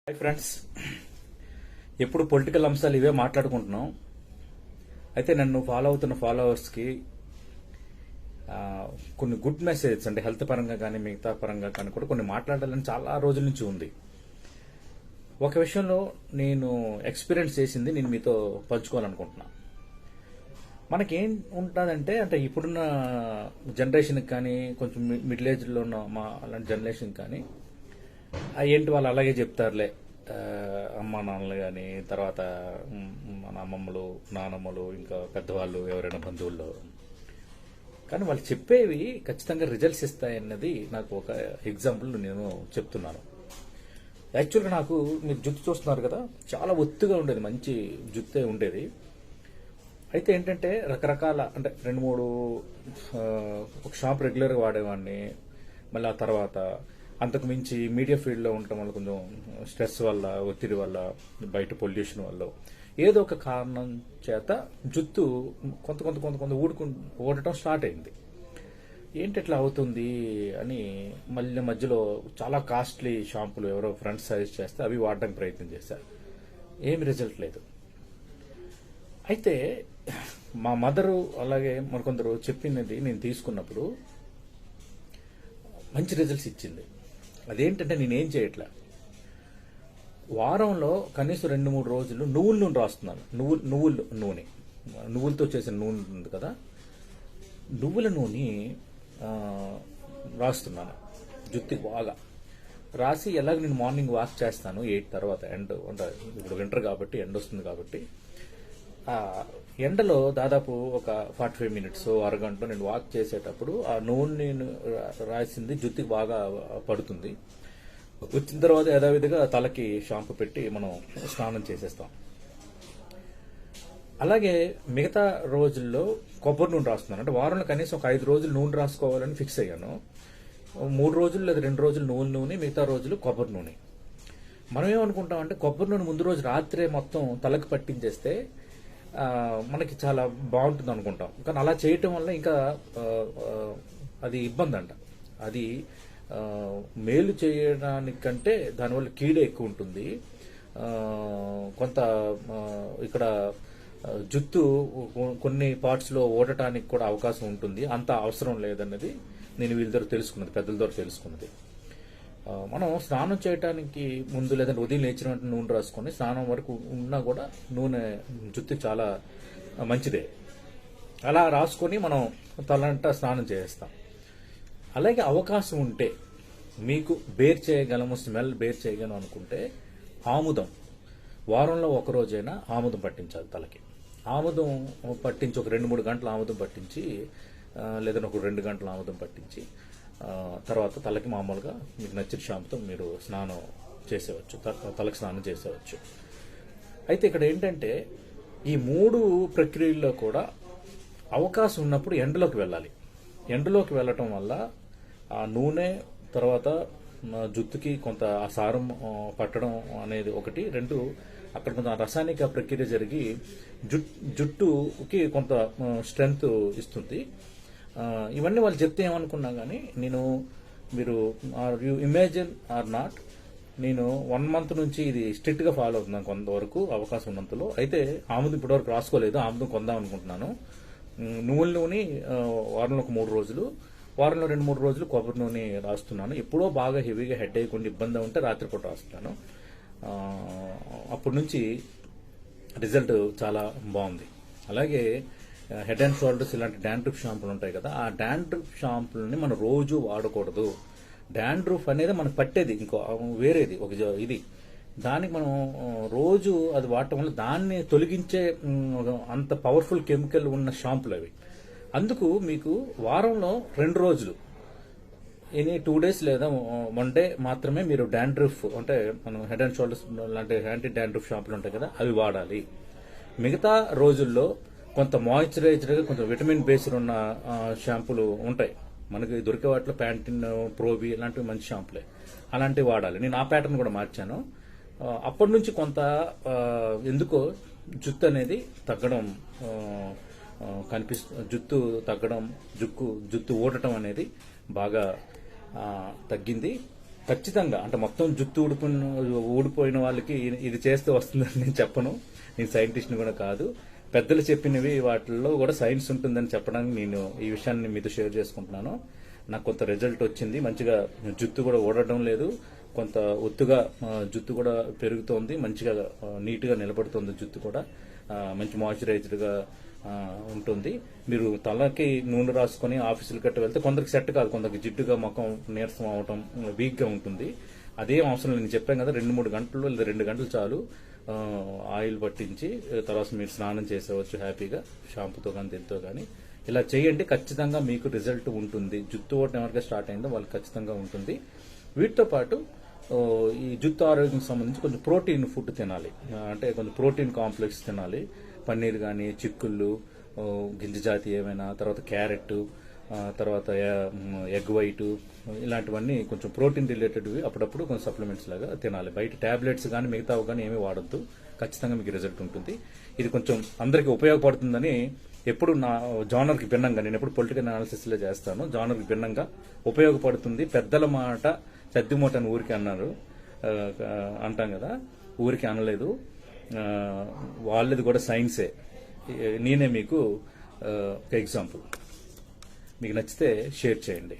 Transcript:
Hi friends, ఎప్పుడు political అంశాలు ఇవే మాట్లాడుకుంటున్నాం. అయితే నన్ను ఫాలో అవుతున్న ఫాలోవర్స్కి కొన్ని గుడ్ మెసేజ్ అంటే హెల్త్ పరంగా కానీ మిగతా పరంగా కానీ కూడా కొన్ని మాట్లాడాలని చాలా రోజుల నుంచి ఉంది. ఒక విషయంలో నేను ఎక్స్పీరియన్స్ చేసింది నేను మీతో పంచుకోవాలనుకుంటున్నా. మనకేం ఉంటుందంటే అంటే ఇప్పుడున్న జనరేషన్కి కానీ కొంచెం మిడిల్ ఏజ్లో ఉన్న మా అలాంటి జనరేషన్కి కానీ ఏంటి వాళ్ళు అలాగే చెప్తారులే, అమ్మ నాన్నలు కానీ తర్వాత మన అమ్మమ్మలు నానమ్మలు ఇంకా పెద్దవాళ్ళు ఎవరైనా బంధువుల్లో, కానీ వాళ్ళు చెప్పేవి ఖచ్చితంగా రిజల్ట్స్ ఇస్తాయన్నది నాకు ఒక ఎగ్జాంపుల్ నేను చెప్తున్నాను. యాక్చువల్గా నాకు మీరు జుట్టు చూస్తున్నారు కదా, చాలా ఒత్తుగా ఉండేది, మంచి జుత్తే ఉండేది. అయితే ఏంటంటే రకరకాల అంటే 2-3 ఒక షాంప్ రెగ్యులర్గా వాడేవాడిని. మళ్ళీ ఆ తర్వాత అంతకు మించి మీడియా ఫీల్డ్లో ఉండటం వల్ల కొంచెం స్ట్రెస్ వల్ల ఒత్తిడి వల్ల బయట పొల్యూషన్ వల్ల ఏదో ఒక కారణం చేత జుత్తు కొంత కొంత కొంత కొంత ఊడటం స్టార్ట్ అయింది. ఏంటి ఇట్లా అవుతుంది అని మళ్ళీ మధ్యలో చాలా కాస్ట్లీ షాంపులు ఎవరో ఫ్రెండ్స్ సజెస్ట్ చేస్తే అవి వాడడానికి ప్రయత్నం చేశారు. ఏమి రిజల్ట్ లేదు. అయితే మా మదరు అలాగే మరికొందరు చెప్పినది నేను తీసుకున్నప్పుడు మంచి రిజల్ట్స్ ఇచ్చింది. అదేంటంటే నేనేం చేయట్లే, వారంలో కనీసం 2-3 రోజులు నువ్వుల నూనె రాస్తున్నాను. నువ్వుల నూనె, నువ్వులతో చేసిన నూనె ఉంది కదా, నువ్వుల నూనె రాస్తున్నాను జుత్తుకి బాగా రాసి. ఎలాగ నేను మార్నింగ్ వాక్ చేస్తాను 8 తర్వాత, ఎండ అంటే ఇప్పుడు వింటర్ కాబట్టి ఎండ వస్తుంది కాబట్టి ఎండలో దాదాపు ఒక 45 మినిట్స్ అరగంట నేను వాక్ చేసేటప్పుడు ఆ నూనె రాసింది జుత్తుకి బాగా పడుతుంది. వచ్చిన తర్వాత యథావిధిగా తలకి షాంపూ పెట్టి మనం స్నానం చేసేస్తాం. అలాగే మిగతా రోజుల్లో కొబ్బరి నూనె రాస్తున్నాను. అంటే వారంలో కనీసం ఒక 5 రోజులు నూనె రాసుకోవాలని ఫిక్స్ అయ్యాను. 3 రోజులు లేదా 2 రోజులు నువ్వుల నూనె, మిగతా రోజులు కొబ్బరి నూనె. మనం ఏమనుకుంటాం అంటే కొబ్బరి నూనె ముందు రోజు రాత్రే మొత్తం తలకి పట్టించేస్తే మనకి చాలా బాగుంటుంది అనుకుంటాం. కానీ అలా చేయటం వల్ల ఇంకా అది ఇబ్బంది అంట. అది మేలు చేయడానికంటే దానివల్ల కీడే ఎక్కువ ఉంటుంది. కొంత ఇక్కడ జుత్తు కొన్ని పార్ట్స్లో ఓడటానికి కూడా అవకాశం ఉంటుంది. అంత అవసరం లేదన్నది నేను వీళ్ళ ద్వారా తెలుసుకున్నది, పెద్దల ద్వారా తెలుసుకున్నది. మనం స్నానం చేయడానికి ముందు లేదంటే ఉదయం లేచిన నూనె రాసుకొని స్నానం వరకు ఉన్నా కూడా నూనె జుత్తు చాలా మంచిదే. అలా రాసుకొని మనం తలంటా స్నానం చేస్తాం. అలాగే అవకాశం ఉంటే మీకు బేర్ చేయగలము, స్మెల్ బేర్ చేయగలం అనుకుంటే ఆముదం వారంలో ఒక రోజైనా ఆముదం పట్టించాలి తలకి. ఆముదం పట్టించి ఒక 2-3 గంటలు ఆముదం పట్టించి లేదంటే ఒక 2 గంటలు ఆముదం పట్టించి తర్వాత తలకి మామూలుగా మీకు నచ్చిన షాంపుతో మీరు స్నానం చేసేవచ్చు, తలకి స్నానం చేసేవచ్చు. అయితే ఇక్కడ ఏంటంటే ఈ 3 ప్రక్రియల్లో కూడా అవకాశం ఉన్నప్పుడు ఎండలోకి వెళ్ళాలి. ఎండలోకి వెళ్ళటం వల్ల ఆ నూనె తర్వాత జుత్తుకి కొంత ఆ సారం పట్టడం అనేది ఒకటి. 2 అక్కడ కొంత రసాయనిక ప్రక్రియ జరిగి జుట్టుకి కొంత స్ట్రెంగ్త్ ఇస్తుంది. ఇవన్నీ వాళ్ళు చెప్తే ఏమనుకున్నా కానీ మీరు యూ ఇమాజిన్ ఆర్ నాట్, నేను 1 మంత్ నుంచి ఇది స్ట్రిక్ట్ గా ఫాలో అవుతున్నాను కొంతవరకు అవకాశం ఉన్నంతలో. అయితే ఆముదం ఇప్పటివరకు రాసుకోలేదు, ఆముదం కొందాం అనుకుంటున్నాను. నువ్వుల నూనె వారంలో ఒక 3 రోజులు, వారంలో 2-3 రోజులు కొబ్బరి నూనె రాస్తున్నాను. ఎప్పుడో బాగా హెవీగా హెడ్ అయ్యకుండా ఇబ్బంది ఉంటే రాత్రిపూట రాస్తున్నాను. అప్పటి నుంచి రిజల్ట్ చాలా బాగుంది. అలాగే హెడ్ అండ్ షోల్డర్స్ ఇలాంటి డాండ్రూఫ్ షాంపులు ఉంటాయి కదా, ఆ డాండ్రూఫ్ షాంపులని మనం రోజు వాడకూడదు. డాండ్రూఫ్ అనేది మనకు పట్టేది ఇంకో వేరేది ఒక ఇది, దానికి మనం రోజు అది వాడటం వల్ల దాన్ని తొలగించే అంత పవర్ఫుల్ కెమికల్ ఉన్న షాంపులు అవి. అందుకు మీకు వారంలో 2 రోజులు 2 డేస్ లేదా 1 డే మాత్రమే మీరు డాండ్రూఫ్ అంటే మనం హెడ్ అండ్ షోల్డర్స్ లాంటి యాంటీ డాండ్రూఫ్ షాంపులు ఉంటాయి కదా అవి వాడాలి. మిగతా రోజుల్లో కొంత మాయిశ్చరైజర్గా కొంచెం విటమిన్ బేస్డ్ ఉన్న షాంపులు ఉంటాయి మనకి దొరికే వాటిలో, ప్యాంటిన్, ప్రోబీ ఇలాంటివి మంచి షాంపులే, అలాంటివి వాడాలి. నేను ఆ ప్యాటర్న్ కూడా మార్చాను. అప్పటి నుంచి కొంత ఎందుకో జుత్తు అనేది తగ్గడం జుత్తు తగ్గడం, జుత్తు ఊడటం అనేది బాగా తగ్గింది. ఖచ్చితంగా అంటే మొత్తం జుట్టు ఊడిపోయిన వాళ్ళకి ఇది చేస్తే వస్తుందని నేను చెప్పను. నేను సైంటిస్ట్ని కూడా కాదు. పెద్దలు చెప్పినవి వాటిల్లో కూడా సైన్స్ ఉంటుందని చెప్పడానికి నేను ఈ విషయాన్ని మీతో షేర్ చేసుకుంటున్నాను. నాకు కొంత రిజల్ట్ వచ్చింది. మంచిగా జుట్టు కూడా ఊడటం లేదు, కొంత ఒత్తుగా జుట్టు కూడా పెరుగుతోంది, మంచిగా నీట్గా నిలబడుతుంది జుట్టు కూడా, మంచి మాయిశ్చరైజ్డ్గా ఉంటుంది. మీరు తలకి నూనె రాసుకొని ఆఫీసులు గట్ట వెళ్తే కొందరికి సెట్ కాదు, కొందరికి జిడ్డుగా ముఖం నీరసం అవటం, వీక్గా ఉంటుంది. అదేం అవసరం లేదు. నేను చెప్పాను కదా, 2-3 గంటలు లేదా 2 గంటలు చాలు ఆయిల్ పట్టించి తర్వాత మీరు స్నానం చేసేవచ్చు హ్యాపీగా, షాంపూతో కానీ దీంతో కానీ. ఇలా చేయండి, ఖచ్చితంగా మీకు రిజల్ట్ ఉంటుంది. జుట్టు ఓటం ఎవరికైనా స్టార్ట్ అయిందో వాళ్ళకి ఖచ్చితంగా ఉంటుంది. వీటితో పాటు ఈ జుట్టు ఆరోగ్యం సంబంధించి కొంచెం ప్రోటీన్ ఫుడ్ తినాలి. అంటే కొంచెం ప్రోటీన్ కాంప్లెక్స్ తినాలి. పన్నీర్ కానీ, చిక్కుళ్ళు, గింజ జాతి ఏమైనా, తర్వాత క్యారెట్, తర్వాత ఎగ్ వైట్, ఇలాంటివన్నీ కొంచెం ప్రోటీన్ రిలేటెడ్వి అప్పుడప్పుడు కొంచెం సప్లిమెంట్స్ లాగా తినాలి. బయట టాబ్లెట్స్ కానీ మిగతావి కానీ ఏమీ వాడద్దు. ఖచ్చితంగా మీకు రిజల్ట్ ఉంటుంది. ఇది కొంచెం అందరికీ ఉపయోగపడుతుందని ఎప్పుడు నా జానర్కి భిన్నంగా, నేను ఎప్పుడు పొలిటికల్ అనాలిసిస్లో చేస్తాను, జానర్కి భిన్నంగా ఉపయోగపడుతుంది. పెద్దల మాట చద్దిమూట అని ఊరికి అన్నారు, అంటాం కదా, ఊరికి అనలేదు. వాళ్ళది కూడా సైన్సే. నేనే మీకు ఒక ఎగ్జాంపుల్. మీకు నచ్చితే షేర్ చేయండి.